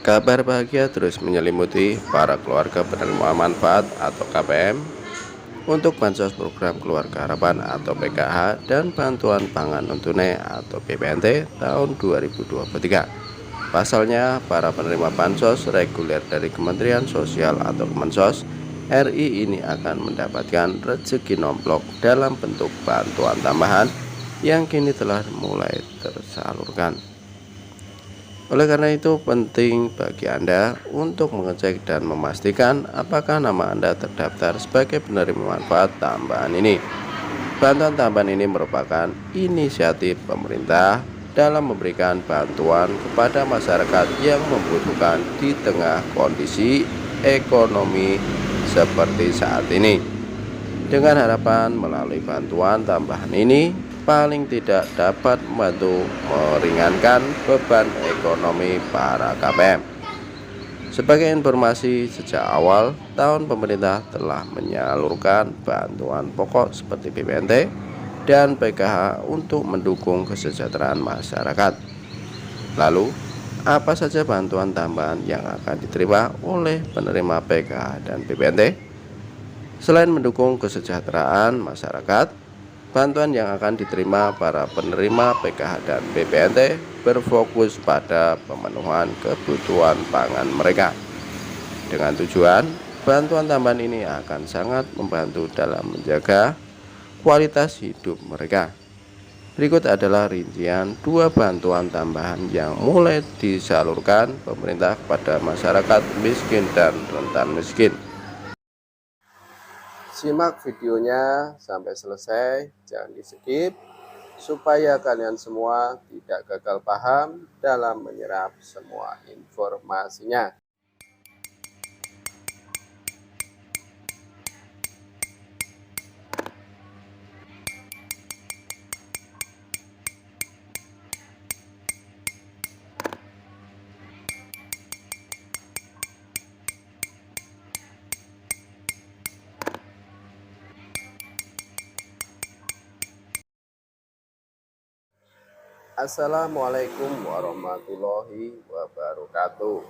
Kabar bahagia terus menyelimuti para keluarga penerima manfaat atau KPM untuk bansos program Keluarga Harapan atau PKH dan bantuan pangan non-tunai atau BPNT tahun 2023. Pasalnya, para penerima bansos reguler dari Kementerian Sosial atau Kemensos RI ini akan mendapatkan rezeki nomplok dalam bentuk bantuan tambahan yang kini telah mulai tersalurkan. Oleh karena itu, penting bagi Anda untuk mengecek dan memastikan apakah nama Anda terdaftar sebagai penerima manfaat tambahan ini. Bantuan tambahan ini merupakan inisiatif pemerintah dalam memberikan bantuan kepada masyarakat yang membutuhkan di tengah kondisi ekonomi seperti saat ini. Dengan harapan melalui bantuan tambahan ini paling tidak dapat membantu meringankan beban ekonomi para KPM. Sebagai informasi, sejak awal tahun pemerintah telah menyalurkan bantuan pokok seperti BPNT dan PKH untuk mendukung kesejahteraan masyarakat. Lalu, apa saja bantuan tambahan yang akan diterima oleh penerima PKH dan BPNT? Selain mendukung kesejahteraan masyarakat, bantuan yang akan diterima para penerima PKH dan BPNT berfokus pada pemenuhan kebutuhan pangan mereka. Dengan tujuan, bantuan tambahan ini akan sangat membantu dalam menjaga kualitas hidup mereka. Berikut adalah rincian 2 bantuan tambahan yang mulai disalurkan pemerintah kepada masyarakat miskin dan rentan miskin. Simak videonya sampai selesai, jangan di-skip, supaya kalian semua tidak gagal paham dalam menyerap semua informasinya. Assalamualaikum warahmatullahi wabarakatuh.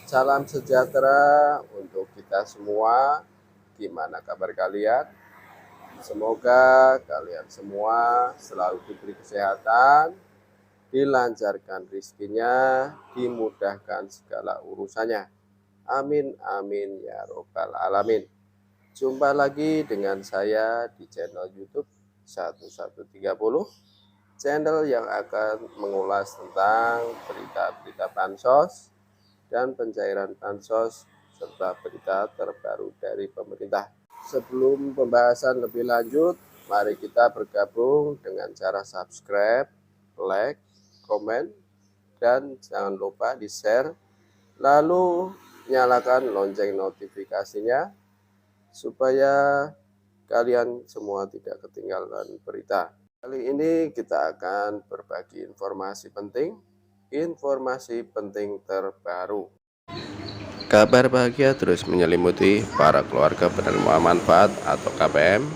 Salam sejahtera untuk kita semua. Gimana kabar kalian? Semoga kalian semua selalu diberi kesehatan, dilancarkan rezekinya, dimudahkan segala urusannya. Amin amin ya robbal alamin. Jumpa lagi dengan saya di channel YouTube 1130, channel yang akan mengulas tentang berita-berita bansos dan pencairan bansos serta berita terbaru dari pemerintah. Sebelum pembahasan lebih lanjut, mari kita bergabung dengan cara subscribe, like, komen, dan jangan lupa di-share, lalu nyalakan lonceng notifikasinya supaya kalian semua tidak ketinggalan berita. Kali ini kita akan berbagi informasi penting terbaru. Kabar bahagia terus menyelimuti para keluarga penerima manfaat atau KPM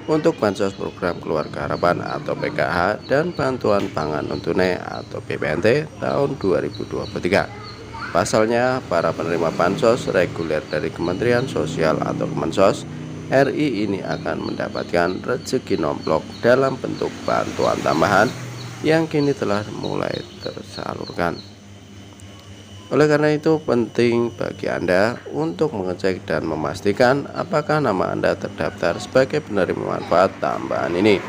untuk bansos program Keluarga Harapan atau PKH dan bantuan pangan non-tunai atau BPNT tahun 2023. Pasalnya, para penerima bansos reguler dari Kementerian Sosial atau Kemensos RI ini akan mendapatkan rezeki nomplok dalam bentuk bantuan tambahan yang kini telah mulai tersalurkan. Oleh karena itu, penting bagi Anda untuk mengecek dan memastikan apakah nama Anda terdaftar sebagai penerima manfaat tambahan ini.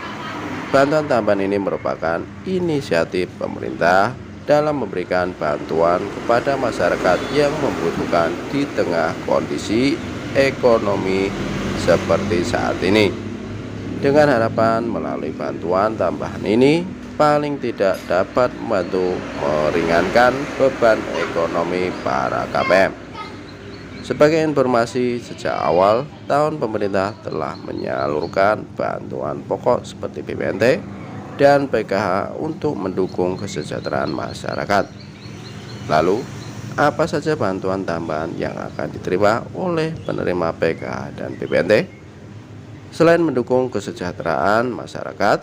Bantuan tambahan ini merupakan inisiatif pemerintah dalam memberikan bantuan kepada masyarakat yang membutuhkan di tengah kondisi ekonomi seperti saat ini. Dengan harapan melalui bantuan tambahan ini paling tidak dapat membantu meringankan beban ekonomi para KPM. Sebagai informasi, sejak awal tahun pemerintah telah menyalurkan bantuan pokok seperti BPNT dan PKH untuk mendukung kesejahteraan masyarakat. Lalu, apa saja bantuan tambahan yang akan diterima oleh penerima PKH dan BPNT? Selain mendukung kesejahteraan masyarakat,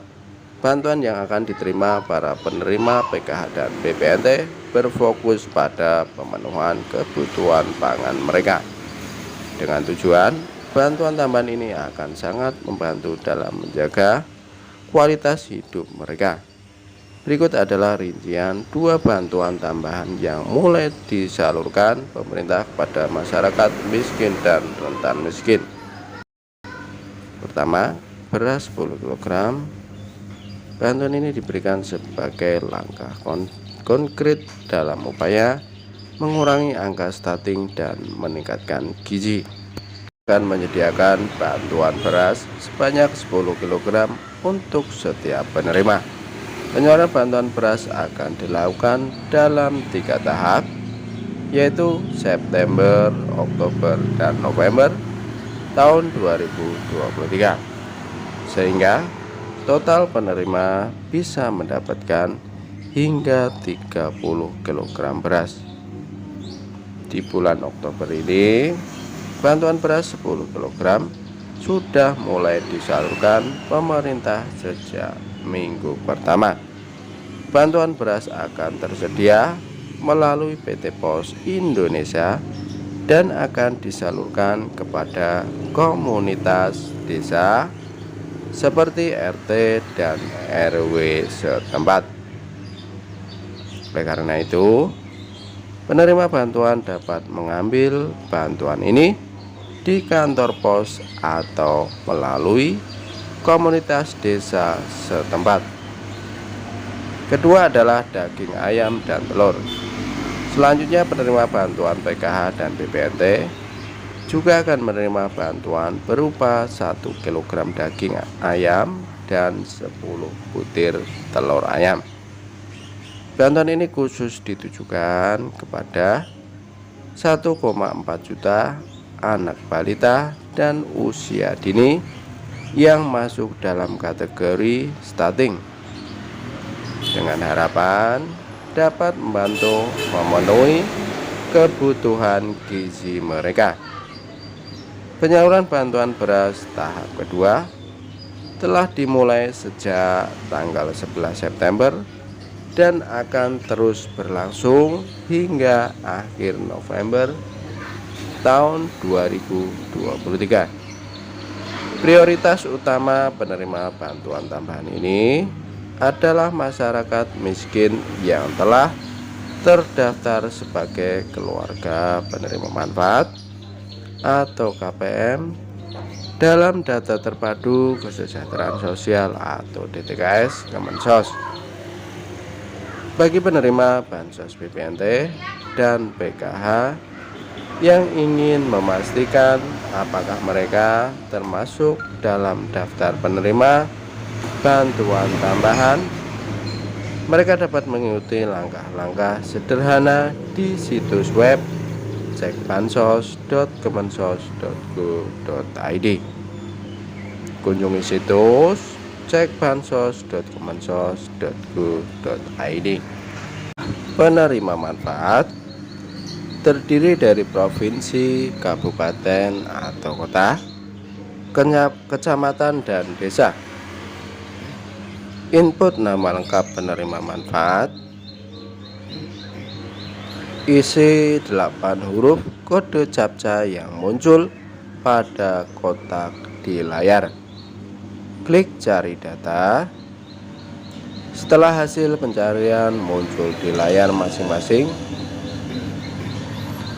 bantuan yang akan diterima para penerima PKH dan BPNT berfokus pada pemenuhan kebutuhan pangan mereka. Dengan tujuan, bantuan tambahan ini akan sangat membantu dalam menjaga kualitas hidup mereka. Berikut adalah rincian 2 bantuan tambahan yang mulai disalurkan pemerintah kepada masyarakat miskin dan rentan miskin. Pertama, beras 10 kg. Bantuan ini diberikan sebagai langkah konkret dalam upaya mengurangi angka stunting dan meningkatkan gizi. Akan menyediakan bantuan beras sebanyak 10 kg untuk setiap penerima. Penyaluran bantuan beras akan dilakukan dalam 3 tahap, yaitu September, Oktober, dan November tahun 2023, sehingga total penerima bisa mendapatkan hingga 30 kg beras. Di bulan Oktober ini, bantuan beras 10 kg sudah mulai disalurkan pemerintah sejak minggu pertama. Bantuan beras akan tersedia melalui PT Pos Indonesia dan akan disalurkan kepada komunitas desa seperti RT dan RW setempat. Oleh karena itu, penerima bantuan dapat mengambil bantuan ini di kantor pos atau melalui komunitas desa setempat. Kedua adalah daging ayam dan telur. Selanjutnya, penerima bantuan PKH dan BPNT juga akan menerima bantuan berupa 1 kg daging ayam dan 10 butir telur ayam. Bantuan ini khusus ditujukan kepada 1,4 juta anak balita dan usia dini yang masuk dalam kategori stunting, dengan harapan dapat membantu memenuhi kebutuhan gizi mereka. Penyaluran bantuan beras tahap kedua telah dimulai sejak tanggal 11 September dan akan terus berlangsung hingga akhir November tahun 2023. Prioritas utama penerima bantuan tambahan ini adalah masyarakat miskin yang telah terdaftar sebagai keluarga penerima manfaat atau KPM dalam data terpadu kesejahteraan sosial atau DTKS Kemensos. Bagi penerima bansos BPNT dan PKH yang ingin memastikan apakah mereka termasuk dalam daftar penerima bantuan tambahan, mereka dapat mengikuti langkah-langkah sederhana di situs web cekbansos.kemensos.go.id. Kunjungi situs cekbansos.kemensos.go.id. Penerima manfaat terdiri dari provinsi, kabupaten atau kota, kecamatan, dan desa. Input nama lengkap penerima manfaat, isi 8 huruf kode captcha yang muncul pada kotak di layar. Klik cari data. Setelah hasil pencarian muncul di layar masing-masing,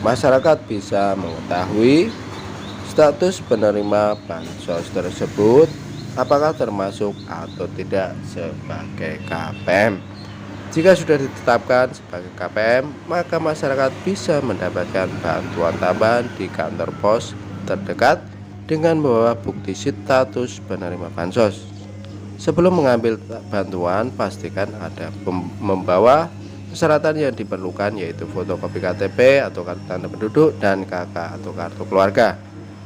masyarakat bisa mengetahui status penerima bansos tersebut, apakah termasuk atau tidak sebagai KPM. Jika sudah ditetapkan sebagai KPM, maka masyarakat bisa mendapatkan bantuan tambahan di kantor pos terdekat dengan membawa bukti status penerima bansos. Sebelum mengambil bantuan, pastikan ada membawa persyaratan yang diperlukan, yaitu fotokopi KTP atau kartu tanda penduduk dan KK atau kartu keluarga.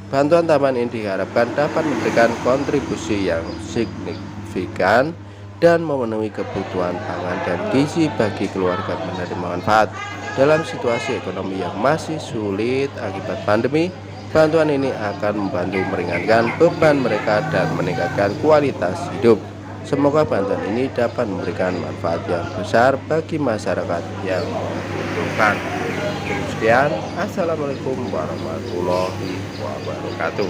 Bantuan tambahan ini diharapkan dapat memberikan kontribusi yang signifikan dan memenuhi kebutuhan pangan dan gizi bagi keluarga penerima manfaat dalam situasi ekonomi yang masih sulit akibat pandemi. Bantuan ini akan membantu meringankan beban mereka dan meningkatkan kualitas hidup. Semoga bantuan ini dapat memberikan manfaat yang besar bagi masyarakat yang membutuhkan. Cukup sekian, Assalamualaikum warahmatullahi wabarakatuh.